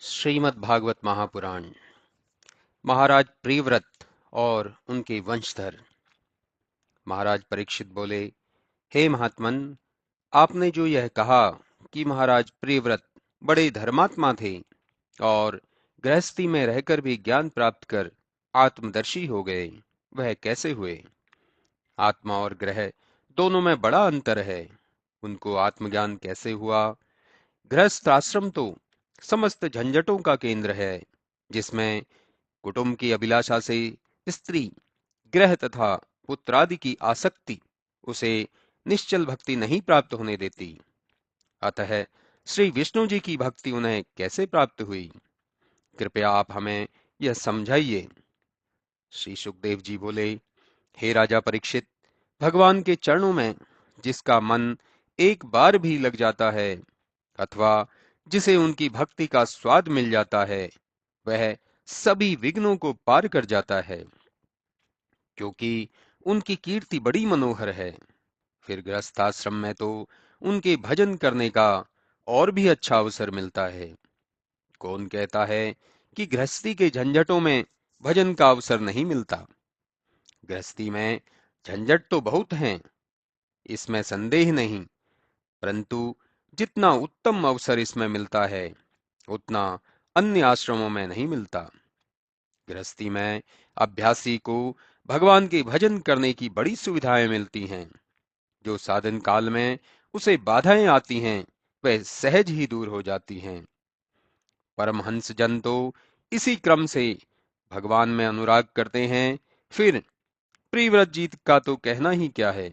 श्रीमद् भागवत महापुराण। महाराज प्रियव्रत और उनके वंशधर। महाराज परीक्षित बोले, हे महात्मन, आपने जो यह कहा कि महाराज प्रियव्रत बड़े धर्मात्मा थे और गृहस्थी में रहकर भी ज्ञान प्राप्त कर आत्मदर्शी हो गए, वह कैसे हुए? आत्मा और ग्रह दोनों में बड़ा अंतर है, उनको आत्मज्ञान कैसे हुआ? गृहस्थ आश्रम तो समस्त झंझटों का केंद्र है, जिसमें कुटुंब की अभिलाषा से स्त्री, ग्रह तथा पुत्रादि की आसक्ति उसे निश्चल भक्ति नहीं प्राप्त होने देती। अतः श्री विष्णु जी की भक्ति उन्हें कैसे प्राप्त हुई? कृपया आप हमें यह समझाइए। श्री सुखदेव जी बोले, हे राजा परीक्षित, भगवान के चरणों में जिसका मन एक बार भी लग जाता है अथवा जिसे उनकी भक्ति का स्वाद मिल जाता है, वह सभी विघ्नों को पार कर जाता है, क्योंकि उनकी कीर्ति बड़ी मनोहर है। फिर गृहस्थाश्रम में तो उनके भजन करने का और भी अच्छा अवसर मिलता है। कौन कहता है कि गृहस्थी के झंझटों में भजन का अवसर नहीं मिलता? गृहस्थी में झंझट तो बहुत हैं, इसमें संदेह नहीं, परंतु जितना उत्तम अवसर इसमें मिलता है, उतना अन्य आश्रमों में नहीं मिलता। गृहस्थी में अभ्यासी को भगवान के भजन करने की बड़ी सुविधाएं मिलती हैं। जो साधन काल में उसे बाधाएं आती हैं, वह सहज ही दूर हो जाती हैं। परमहंस जन तो इसी क्रम से भगवान में अनुराग करते हैं। फिर प्रियव्रत जी का तो कहना ही क्या है,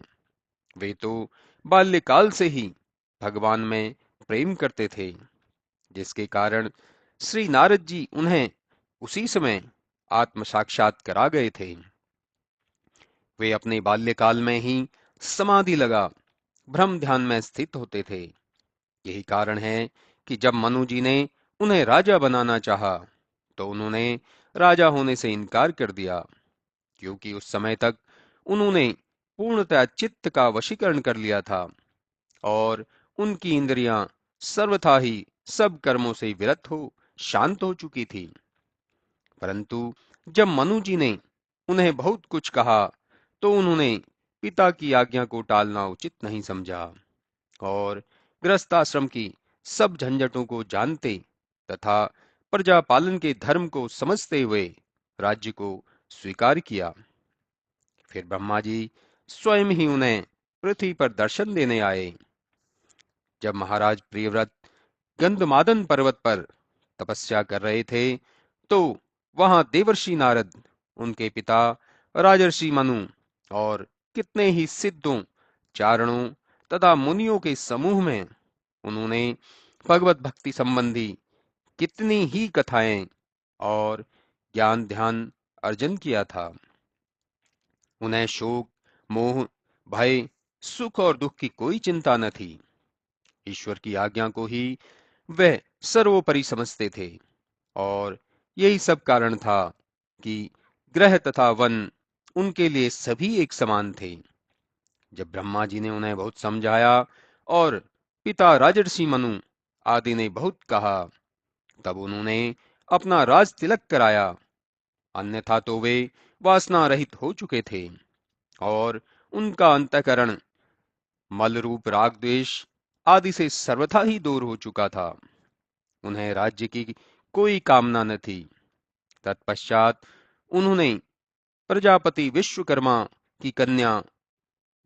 वे तो बाल्यकाल से ही भगवान में प्रेम करते थे, जिसके कारण श्री नारद जी उन्हें उसी समय आत्म साक्षात करा गए थे। वे अपने बाल्यकाल में ही समाधि लगा ब्रह्म ध्यान में स्थित होते थे। यही कारण है कि जब मनु जी ने उन्हें राजा बनाना चाहा, तो उन्होंने राजा होने से इनकार कर दिया, क्योंकि उस समय तक उन्होंने पूर्णतः चित्त का वशीकरण कर लिया था और उनकी इंद्रियां सर्वथा ही सब कर्मों से विरत हो शांत हो चुकी थी। परंतु जब मनु जी ने उन्हें बहुत कुछ कहा, तो उन्होंने पिता की आज्ञा को टालना उचित नहीं समझा और गृहस्थाश्रम की सब झंझटों को जानते तथा प्रजा पालन के धर्म को समझते हुए राज्य को स्वीकार किया। फिर ब्रह्मा जी स्वयं ही उन्हें पृथ्वी पर दर्शन देने आए। जब महाराज प्रियव्रत गंधमादन पर्वत पर तपस्या कर रहे थे, तो वहां देवर्षि नारद, उनके पिता राजर्षि मनु और कितने ही सिद्धों, चारणों तथा मुनियों के समूह में उन्होंने भगवत भक्ति संबंधी कितनी ही कथाएं और ज्ञान ध्यान अर्जन किया था। उन्हें शोक, मोह, भय, सुख और दुख की कोई चिंता न थी। ईश्वर की आज्ञा को ही वह सर्वोपरि समझते थे और यही सब कारण था कि ग्रह तथा वन उनके लिए सभी एक समान थे। जब ब्रह्मा जी ने उन्हें बहुत समझाया और पिता राजर्षि मनु आदि ने बहुत कहा, तब उन्होंने अपना राज तिलक कराया, अन्यथा तो वे वासना रहित हो चुके थे और उनका अंतःकरण मल रूप राग द्वेष आदि से सर्वथा ही दूर हो चुका था। उन्हें राज्य की कोई कामना न थी। तत्पश्चात उन्होंने प्रजापति विश्वकर्मा की कन्या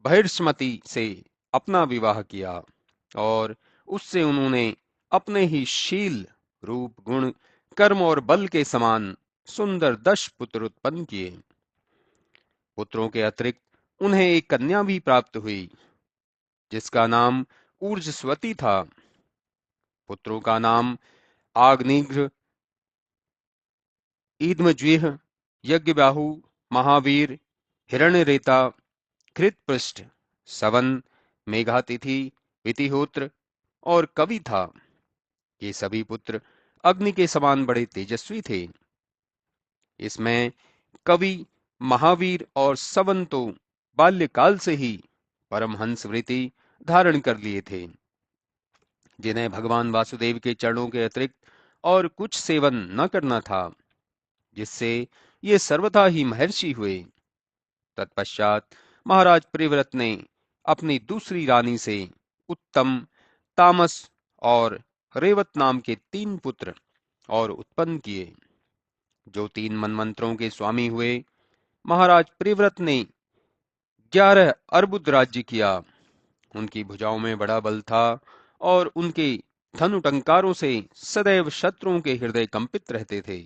बहिर्ष्मति से अपना विवाह किया और उससे उन्होंने अपने ही शील, रूप, गुण, कर्म और बल के समान सुंदर 10 पुत्र उत्पन्न किए। पुत्रों के अतिरिक्त उन्हें एक कन्या भी प्राप्त हुई, जिसका नाम ऊर्जस्वती था। पुत्रों का नाम आग्निघ्र, ईदमज्विह, यज्ञबाहु, महावीर, हिरण्यरेता, घृतपृष्ठ, सवन, मेघातिथि, वितिहोत्र और कवि था। ये सभी पुत्र अग्नि के समान बड़े तेजस्वी थे। इसमें कवि, महावीर और सवन तो बाल्यकाल से ही परमहंस वृत्ति धारण कर लिए थे, जिन्हें भगवान वासुदेव के चरणों के अतिरिक्त और कुछ सेवन न करना था, जिससे ये सर्वथा ही महर्षि हुए। तत्पश्चात महाराज प्रिव्रत ने अपनी दूसरी रानी से उत्तम, तामस और रेवत नाम के 3 पुत्र और उत्पन्न किए, जो 3 मनमंत्रों के स्वामी हुए। महाराज प्रिव्रत ने 11 अर्बुद राज्य किया। उनकी भुजाओं में बड़ा बल था और उनके धनुटंकारों से सदैव शत्रुओं के हृदय कंपित रहते थे।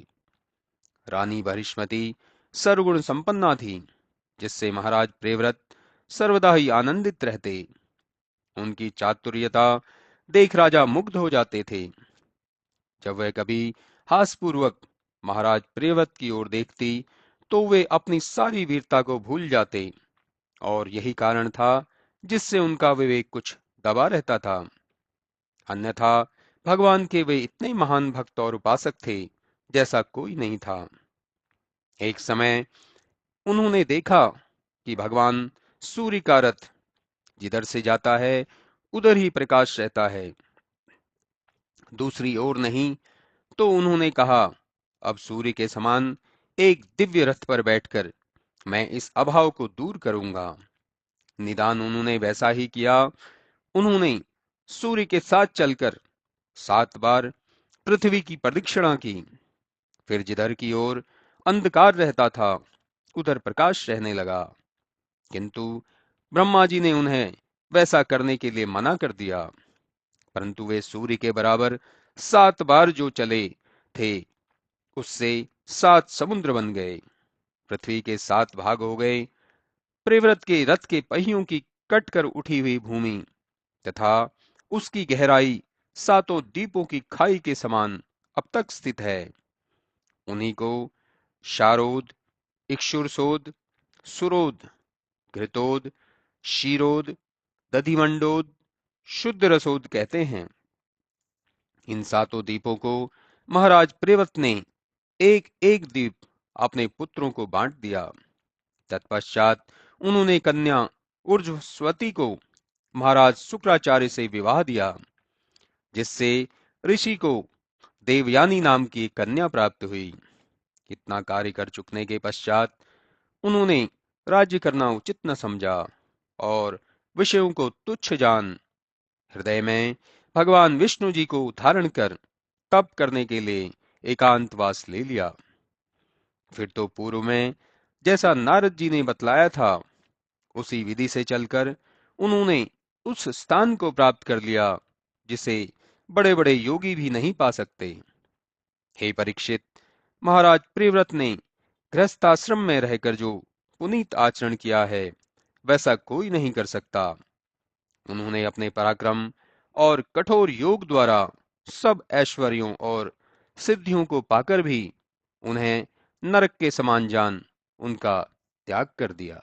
रानी बहिष्मति सर्वगुण संपन्ना थी, जिससे महाराज प्रिव्रत सर्वदा ही आनंदित रहते। उनकी चातुर्यता देख राजा मुग्ध हो जाते थे। जब वह कभी हासपूर्वक महाराज प्रिव्रत की ओर देखती, तो वे अपनी सारी वीरता को भूल जाते, और यही कारण था जिससे उनका विवेक कुछ दबा रहता था। अन्यथा भगवान के वे इतने महान भक्त और उपासक थे, जैसा कोई नहीं था। एक समय उन्होंने देखा कि भगवान सूर्य का रथ जिधर से जाता है, उधर ही प्रकाश रहता है, दूसरी ओर नहीं। तो उन्होंने कहा, अब सूर्य के समान एक दिव्य रथ पर बैठकर मैं इस अभाव को दूर करूंगा। निदान उन्होंने वैसा ही किया। उन्होंने सूर्य के साथ चलकर 7 बार पृथ्वी की प्रदक्षिणा की। फिर जिधर की ओर अंधकार रहता था, उधर प्रकाश रहने लगा। किंतु ब्रह्मा जी ने उन्हें वैसा करने के लिए मना कर दिया। परंतु वे सूर्य के बराबर 7 बार जो चले थे, उससे 7 समुद्र बन गए। पृथ्वी के 7 भाग हो गए। प्रिव्रत के रथ के पहियों की कट कर उठी हुई भूमि तथा उसकी गहराई 7 द्वीपों की खाई के समान अब तक स्थित है। उन्हीं को शारोद, इक्षुरसोद, सुरोद, घृतोद, क्षीरोद, दधिमंडोद, शुद्ध रसोद कहते हैं। इन 7 द्वीपों को महाराज प्रिव्रत ने एक एक द्वीप अपने पुत्रों को बांट दिया। तत्पश्चात उन्होंने कन्या ऊर्ध्वस्वती को महाराज शुक्राचार्य से विवाह दिया, जिससे ऋषि को देवयानी नाम की एक कन्या प्राप्त हुई। इतना कार्य कर चुकने के पश्चात उन्होंने राज्य करना उचित न समझा और विषयों को तुच्छ जान हृदय में भगवान विष्णु जी को धारण कर तप करने के लिए एकांतवास ले लिया। फिर तो पूर्व में जैसा नारद जी ने बतलाया था, उसी विधि से चलकर उन्होंने उस स्थान को प्राप्त कर लिया जिसे बड़े बड़े योगी भी नहीं पा सकते। हे परीक्षित, महाराज प्रिव्रत ने गृहस्थाश्रम में रहकर जो पुनीत आचरण किया है, वैसा कोई नहीं कर सकता। उन्होंने अपने पराक्रम और कठोर योग द्वारा सब ऐश्वर्यों और सिद्धियों को पाकर भी उन्हें नरक के समान जान उनका त्याग कर दिया।